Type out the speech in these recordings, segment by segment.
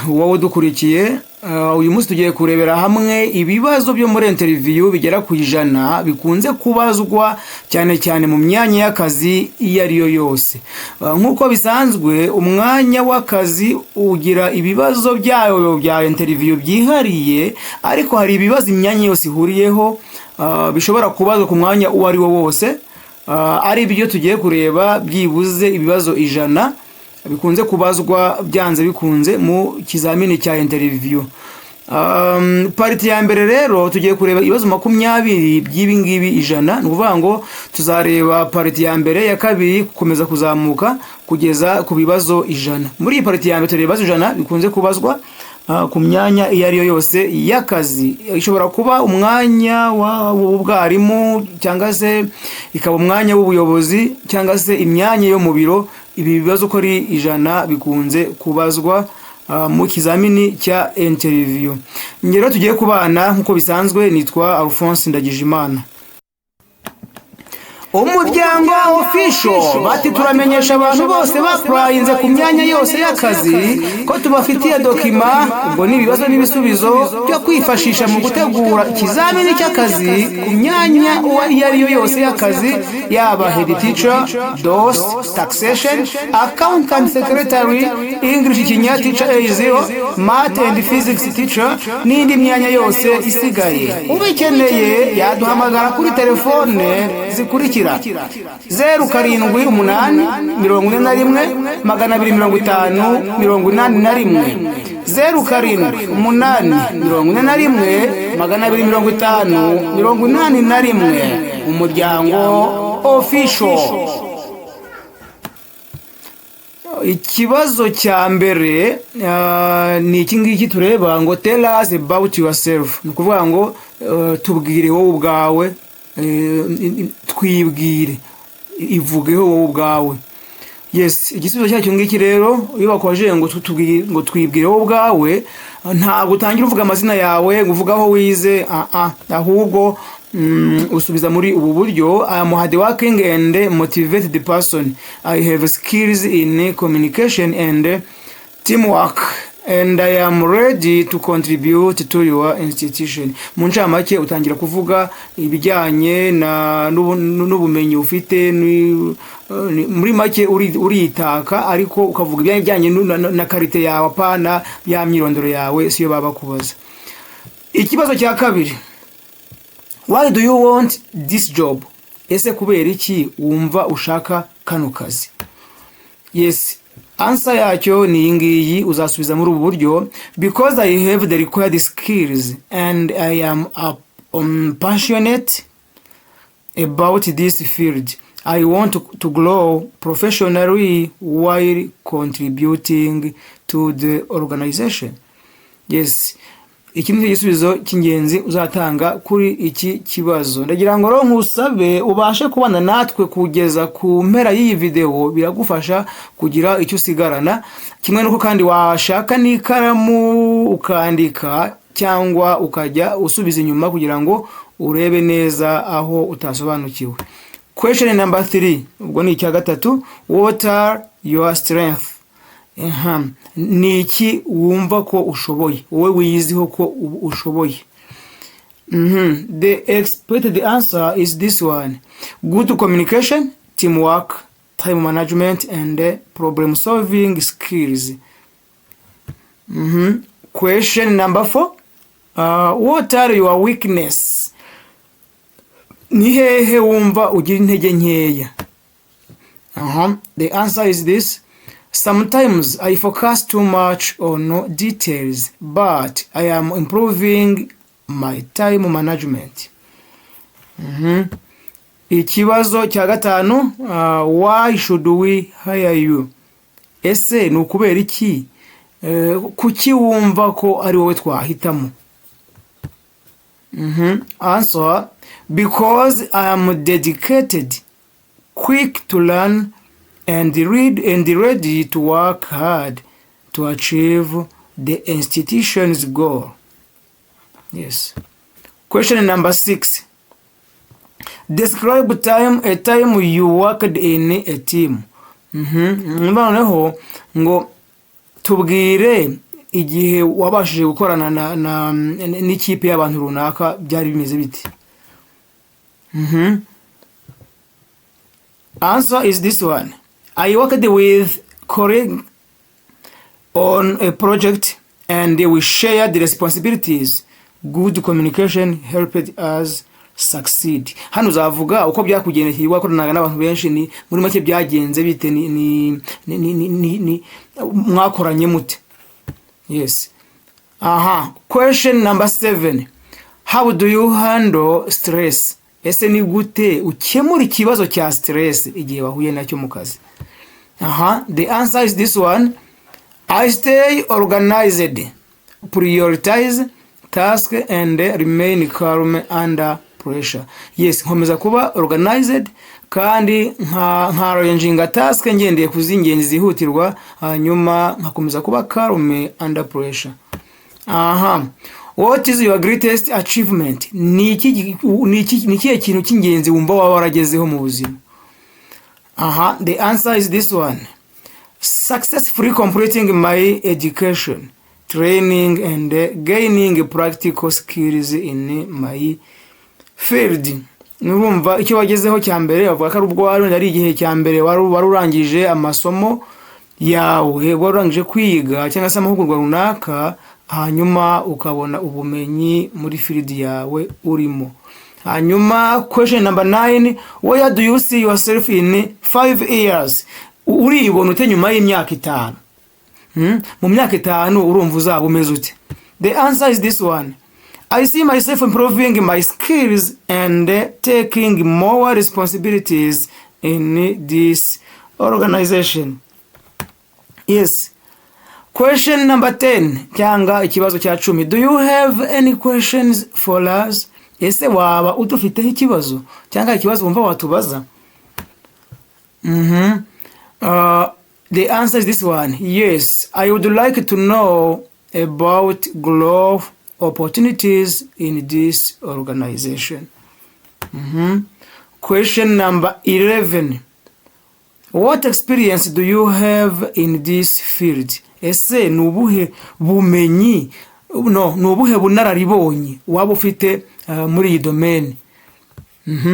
wowe udukurikiye uyu munsi tugiye kurebera hamwe ibibazo byo muri interview bigera ku 100 bikunze kubazwa cyane cyane mu myanya y'akazi iyo ari yo yose. Nkuko bisanzwe umwanya w'akazi ugira ibibazo byayo bya interview byihariye, ariko hari ibibazo imyanya yose ihuriyeho bishobora kubazwa ku mwanya uwo ari wo wose. Ari byo tugiye kureba byibuze ibibazo 100 bikunze kubazwa byanze bikunze mu kizamini cya interview. Parti ya mbere rero tugiye kureba ibibazo 20 by'ibi ngibi 100. Nukuvuga ngo tuzareba parti ya mbere, ya kabiri gukomeza kuzamuka kugeza ku bibazo 100. Muri iyi parti ya mbere tureba ibibazo 100 bikunze kubazwa ku myanya iyo ari yo yose y'akazi. Ishobora kuba umwanya w'ubwarimu, cyangwa se ikaba umwanya w'ubuyobozi, cyangwa se imyanya yo mu biro. Ibi bibazo ko ari 100 bikunze kubazwa mu kizamini cya interview. Ngero tugiye kubana nkuko bisanzwe, nitwa Alphonse Ndagijimana. Umuryango official bati turamenyesha abantu bose baprayinze ku myanya yose y'akazi ko tubafitiye document, ubwo ni ibibazo n'ibisubizo byo kwifashisha mu gutegura ikizamini cy'akazi ku myanya iyo ari yo yose y'akazi, yaba head teacher, DOS, taxation, accountant secretary, English Kinya teacher A0, math and physics teacher n'indi myanya yose isigaye. Ubikeneye yaduhamagara kuri telefone zikurikira 0788 41 250 81, 0788 41 250 81. Umuryango official. Ikibazo cya mbere ni iki ngiki tureba ngo tell us about yourself. Nukuvuga ngo tubwire wowe ubwawe, twibwire, ivugeho wowe ubwawe. Yes, igisubizo cyacyo ngiki rero iyo bakwaje ngo twibwire wowe ubwawe, ntabwo utangira uvuga amazina yawe, uvuga aho wize, ahubwo usubiza muri ubu buryo: I am hard working and motivated person. I have skills in communication and teamwork, and I am ready to contribute to your institution. Mu ncamake utangira kuvuga ibijyanye n'ubumenyi ufite, muri make uritaka, ariko ukavuga ibijyanye na karite yawe, apana ya myirondoro yawe siyo baba kubaza. Ikibazo cya kabiri: why do you want this job? Ese kubera iki wumva ushaka kano kazi? Yes, answer yacyo ni ngiyi, uzasubiza muri ubu buryo: because I have the required skills and I am passionate about this field. I want to grow professionally while contributing to the organization. Yes, iki ni igisubizo cy'ingenzi uzatanga kuri iki kibazo. Ndagira ngo nkusabe ubashe kubana natwe kugeza ku mpera y'iyi video, biragufasha kugira icyo usigarana, kimwe nuko kandi washaka n'ikaramu ukandika, cyangwa ukajya usubiza inyuma kugira ngo urebe neza aho utasobanukiwe. Question number 3, ubwo ni icya gatatu: what are your strengths? Ni iki wumva ko ushoboye, wowe wiyiziho ko ushoboye? The expected answer is this one: good communication, teamwork, time management and problem solving skills. Question number 4, what are your weakness? Ni hehe wumva ugira intege nkeya? The answer is this: sometimes I focus too much on details, but I am improving my time management. Ikibazo cya gatanu: why should we hire you? Ese ni ukubera iki, kuki wumva ko ari wowe twahitamo? Answer: because I am dedicated, quick to learn, and ready to work hard to achieve the institution's goal. Yes. Question number 6. Describe a time you worked in a team. Noneho ngo tubwire igihe wabashije gukorana n'ikipe y'abantu runaka byari bimeze bite? Answer is this one. I worked with colleagues on a project and we shared the responsibilities. Good communication helped us succeed. Hano uzavuga uko byakugendekeye wakoranaga n'abantu benshi, ni muri make byagenze bite, ni mwakoranye mute? Yes. Question number 7. How do you handle stress? Ese ni gute ukemura ikibazo cya stress igihe wahuye nacyo mu kazi? The answer is this one. I stay organized, prioritize task and remain calm under pressure. Yes, nkomeza kuba organized kandi nkaroyenjinga task ngendeye kuzingenzi zihutirwa, hanyuma nkakomeza kuba calm under pressure. What is your greatest achievement? Ni kihe kintu cy'ingenzi wumva waba waragezeho mu buzima? The answer is this one. Successfully completing my education, training and gaining practical skills in my field. Nurumva icyo wagezeho cya mbere avuga ko ubwo ari igihe cya mbere warurangije amasomo yawe, warurangije kwiga cyangwa se amahugurwa runaka, hanyuma ukabona ubumenyi muri field yawe urimo. Hanyuma question number 9. Where do you see yourself in 5 years? Uribona ute nyuma y'imyaka 5? Mu myaka 5 urumva uzaba umeze ute? The answer is this one. I see myself improving my skills and taking more responsibilities in this organization. Yes. Question number 10. Cyanga ikibazo cya 10. Do you have any questions for us? Ese waba utufiteho ikibazo cyangwa ikibazo wumva watubaza? The answer is this one. Yes, I would like to know about growth opportunities in this organization. Question number 11. What experience do you have in this field? Ese nubuhe bumenyi nubuhe bunararibonye waba ufite muri iyi domain?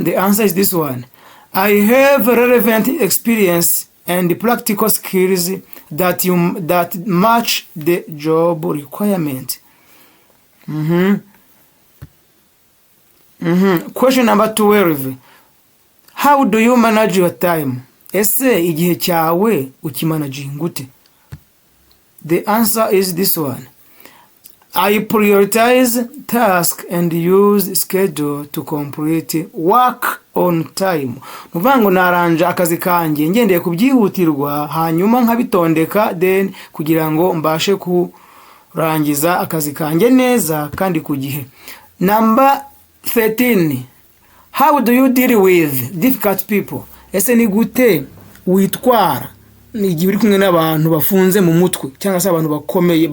The answer is this one. I have relevant experience and practical skills that match the job requirement. Question number 12. How do you manage your time? Ese igihe cyawe ukimanaging gute? The answer is this one. I prioritize tasks and use schedule to complete work on time. Nuvango naranja akazi kanjye ngendeye kubyihutirwa, hanyuma nkabitondeka then kugira ngo mbashe kurangiza akazi kanjye neza kandi ku gihe. Number 13. How do you deal with difficult people? Ese ni gute witwara igihe uri kumwe n'abantu bafunze mu mutwe cyangwa se abantu bakomeye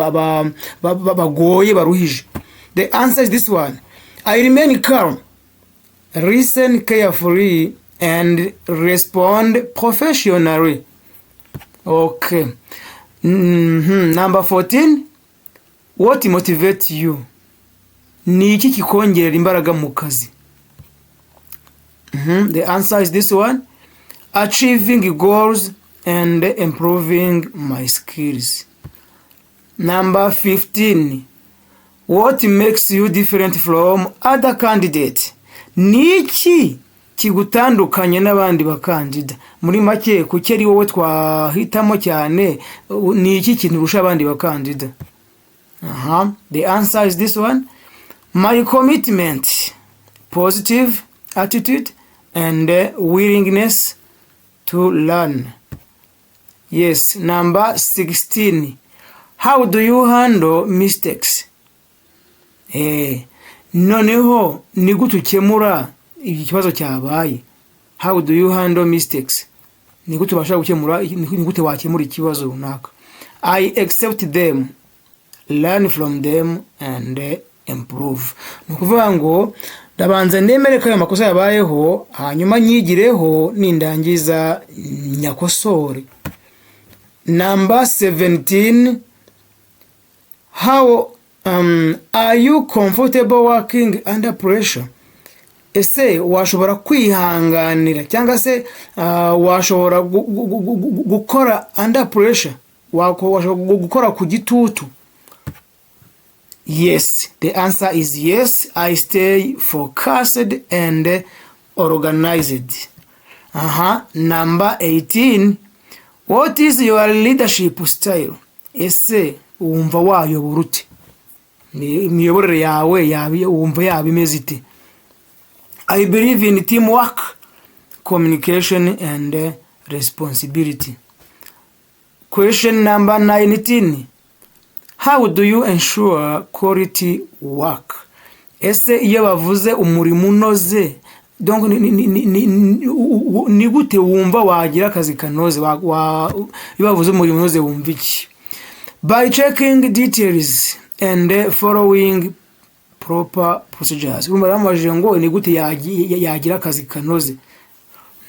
bagoye baruhije? The answer is this one. I remain calm, listen carefully and respond professionally. Okay. Number 14. What motivates you? Ni iki kikongerera imbaraga mu kazi? The answer is this one. Achieving goals and improving my skills. Number 15. What makes you different from other candidates? Niki kigutandukanye n'abandi bakandida? Muri make kuki ari wowe twahitamo cyane, niki kintu rusha abandi bakandida? The answer is this one. My commitment, positive attitude and willingness to learn. Yes. Number 16. How do you handle mistakes? Noneho ni gute ukemura ikibazo cyabaye? How do you handle mistakes? Ni gute ubasha gukemura, ni gute wakemura ikibazo runaka? I accept them, learn from them and improve. Nukuvuga ngo ndabanza nemere ko amakosa yabayeho, hanyuma nyigireho nindangiza nyakosore. Number 17. how are you comfortable working under pressure? Ese washobora kwihanganira cyangwa se washobora gukora under pressure, washobora gukora ku gitutu? Yes, the answer is yes. I stay focused and organized. Number 18. What is your leadership style? Ese wumva wayobora ute? Imiyoborere yawe wumva yabimeze ite? I believe in teamwork, communication and responsibility. Question number 19. How do you ensure quality work? Ese iyo bavuze umurimo unoze, donc ni gute wumva wagira akazi kanoze? Iyo bavuze umurimo unoze wumva iki? By checking details and following proper procedures. Urumva ramajije ngo ni gute yagira akazi kanoze?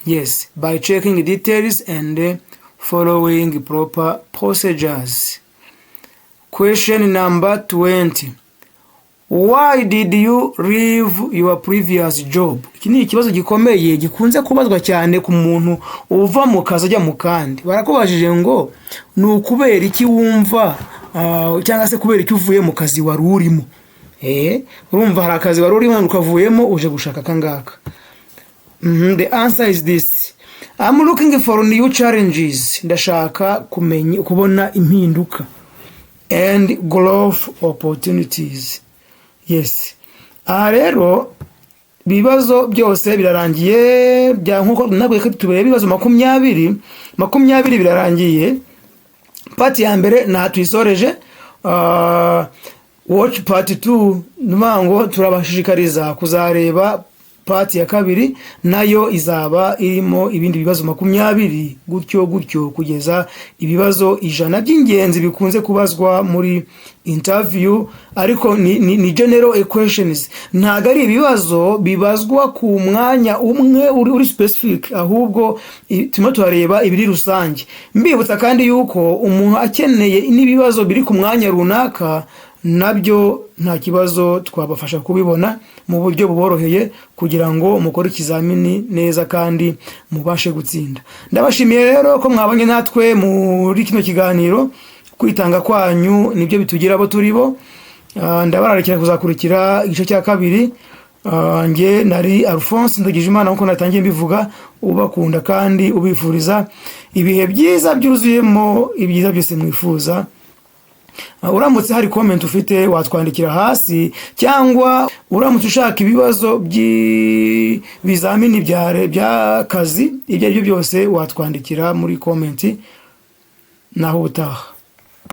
Yes, by checking details and following proper procedures. Question number 20. Why did you leave your previous job? Iki ni ikibazo gikomeye gikunze kubazwa cyane ku muntu uva mu kazi ajya mu kandi. Barakubajije ngo ni ukubera iki wumva cyangwa se kubera iki uvuye mu kazi wari urimo. Urumva hari akazi wari urimo ukavuyemo uje gushaka kangaka. The answer is this. I'm looking for new challenges. Ndashaka kubona impinduka and growth opportunities. Yes. Rero bibazo byose birarangiye, bya nkuko nabwe tubere bibazo 20 birarangiye. Part ya mbere na tuisoreje. Watch part 2 numango turabashishikariza kuzareba part ya kabiri, nayo izaba irimo ibindi bibazo 20 gutyo kugeza ibibazo 100 by'ingenzi bikunze kubazwa muri interview. Ariko ni general equations, ntago ari ibibazo bibazwa ku mwanya umwe uri specific, ahubwo tuma turareba ibiri rusange. Mbibutsa kandi yuko umuntu akeneye n'ibibazo biri ku mwanya runaka, nabyo nta kibazo twabafasha kubibona mu buryo buboroheye kugira ngo mukore ikizamini neza kandi mubashe gutsinda. Ndabashimiye rero ko mwabanye natwe muri kino kiganiro. Kwitanga kwanyu nibyo bitugira abo turibo. Ndabararikira kuzakurikira igice cya kabiri. Nge nari Alphonse Ndagijimana, nkuko natangiye mbivuga, ubakunda kandi ubifuriza ibihe byiza byuzuyemo ibyiza byose mwifuza. Uramutse hari comment ufite watwandikira hasi, cyangwa uramutse ushaka ibibazo by'ibizamini bya kazi, ibyo byose watwandikira muri comment. Naho utaha.